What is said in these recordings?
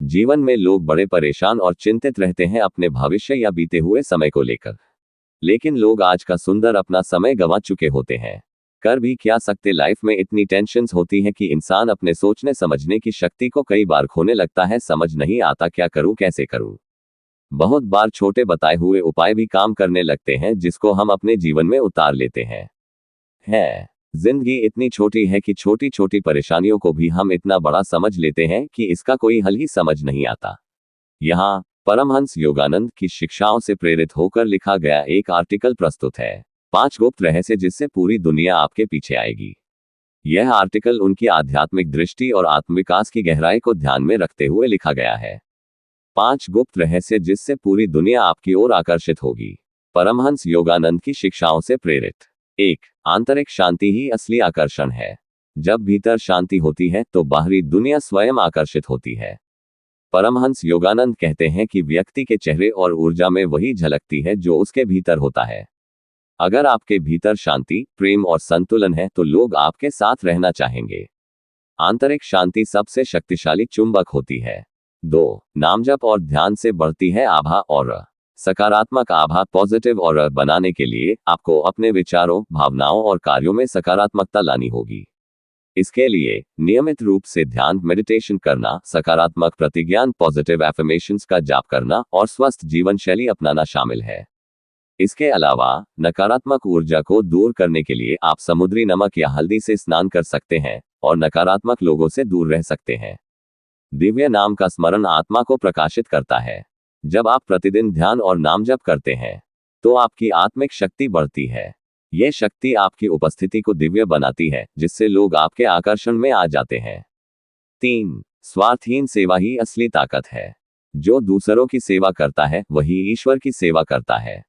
जीवन में लोग बड़े परेशान और चिंतित रहते हैं अपने भविष्य या बीते हुए समय को लेकर। लेकिन लोग आज का सुंदर अपना समय गंवा चुके होते हैं। कर भी क्या सकते, लाइफ में इतनी टेंशन्स होती हैं कि इंसान अपने सोचने समझने की शक्ति को कई बार खोने लगता है। समझ नहीं आता क्या करूं, कैसे करूं। बहुत बार छोटे बताए हुए उपाय भी काम करने लगते हैं जिसको हम अपने जीवन में उतार लेते हैं। जिंदगी इतनी छोटी है कि छोटी छोटी परेशानियों को भी हम इतना बड़ा समझ लेते हैं कि इसका कोई हल ही समझ नहीं आता। यहाँ परमहंस योगानंद की शिक्षाओं से प्रेरित होकर लिखा गया एक आर्टिकल प्रस्तुत है, 5 गुप्त रहस्य जिससे पूरी दुनिया आपके पीछे आएगी। यह आर्टिकल उनकी आध्यात्मिक दृष्टि और आत्मविकास की गहराई को ध्यान में रखते हुए लिखा गया है। 5 गुप्त रहस्य जिससे पूरी दुनिया आपकी ओर आकर्षित होगी। परमहंस योगानंद की शिक्षाओं से प्रेरित। 1. आंतरिक शांति ही असली आकर्षण है। जब भीतर शांति होती है तो बाहरी दुनिया स्वयं आकर्षित होती है। परमहंस योगानंद कहते हैं कि व्यक्ति के चेहरे और ऊर्जा में वही झलकती है जो उसके भीतर होता है। अगर आपके भीतर शांति, प्रेम और संतुलन है तो लोग आपके साथ रहना चाहेंगे। आंतरिक शांति सबसे शक्तिशाली चुंबक होती है। 2. नामजप और ध्यान से बढ़ती है आभा और सकारात्मक आभा। पॉजिटिव और बनाने के लिए आपको अपने विचारों, भावनाओं और कार्यों में सकारात्मकता लानी होगी। इसके लिए नियमित रूप से ध्यान, मेडिटेशन करना, सकारात्मक प्रतिज्ञान, पॉजिटिव एफर्मेशंस का जाप करना और स्वस्थ जीवन शैली अपनाना शामिल है। इसके अलावा नकारात्मक ऊर्जा को दूर करने के लिए आप समुद्री नमक या हल्दी से स्नान कर सकते हैं और नकारात्मक लोगों से दूर रह सकते हैं। दिव्य नाम का स्मरण आत्मा को प्रकाशित करता है। जब आप प्रतिदिन ध्यान और नाम जप करते हैं तो आपकी आत्मिक शक्ति बढ़ती है। यह शक्ति आपकी उपस्थिति को दिव्य बनाती है जिससे लोग आपके आकर्षण में आ जाते हैं। 3. स्वार्थहीन सेवा ही असली ताकत है। जो दूसरों की सेवा करता है वही ईश्वर की सेवा करता है।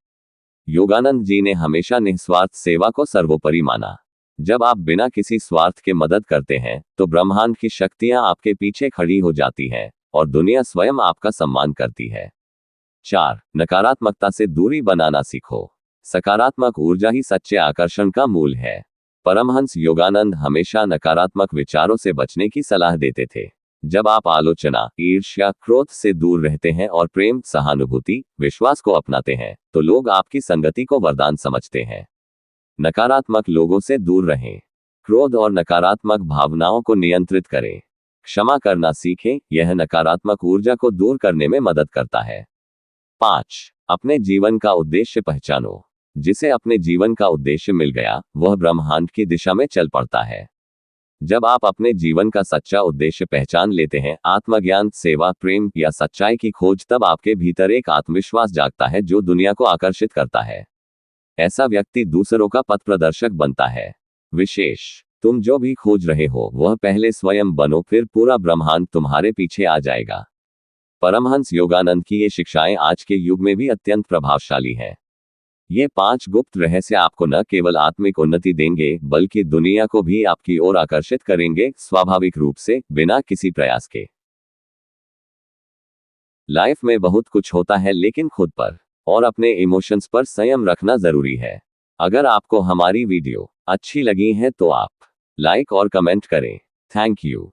योगानंद जी ने हमेशा निस्वार्थ सेवा को सर्वोपरि माना। जब आप बिना किसी स्वार्थ के मदद करते हैं तो ब्रह्मांड की शक्तियां आपके पीछे खड़ी हो जाती हैं और दुनिया स्वयं आपका सम्मान करती है। 4. नकारात्मकता से दूरी बनाना सीखो। सकारात्मक ऊर्जा ही सच्चे आकर्षण का मूल है। परमहंस योगानंद हमेशा नकारात्मक विचारों से बचने की सलाह देते थे। जब आप आलोचना, ईर्ष्या, क्रोध से दूर रहते हैं और प्रेम, सहानुभूति, विश्वास को अपनाते हैं तो लोग आपकी संगति को वरदान समझते हैं। नकारात्मक लोगों से दूर रहें। क्रोध और नकारात्मक भावनाओं को नियंत्रित करें। क्षमा करना सीखें, यह नकारात्मक ऊर्जा को दूर करने में मदद करता है। 5. अपने जीवन का उद्देश्य पहचानो। जिसे अपने जीवन का उद्देश्य मिल गया वह ब्रह्मांड की दिशा में चल पड़ता है। जब आप अपने जीवन का सच्चा उद्देश्य पहचान लेते हैं, आत्मज्ञान, सेवा, प्रेम या सच्चाई की खोज, तब आपके भीतर एक आत्मविश्वास जागता है जो दुनिया को आकर्षित करता है। ऐसा व्यक्ति दूसरों का पथ प्रदर्शक बनता है। विशेष, तुम जो भी खोज रहे हो वह पहले स्वयं बनो, फिर पूरा ब्रह्मांड तुम्हारे पीछे आ जाएगा। परमहंस योगानंद की ये शिक्षाएं आज के युग में भी अत्यंत प्रभावशाली हैं। ये 5 गुप्त रहस्य आपको न केवल आत्मिक उन्नति देंगे बल्कि दुनिया को भी आपकी ओर आकर्षित करेंगे, स्वाभाविक रूप से, बिना किसी प्रयास के। लाइफ में बहुत कुछ होता है लेकिन खुद पर और अपने इमोशंस पर संयम रखना जरूरी है। अगर आपको हमारी वीडियो अच्छी लगी है तो आप लाइक और कमेंट करें। Thank you.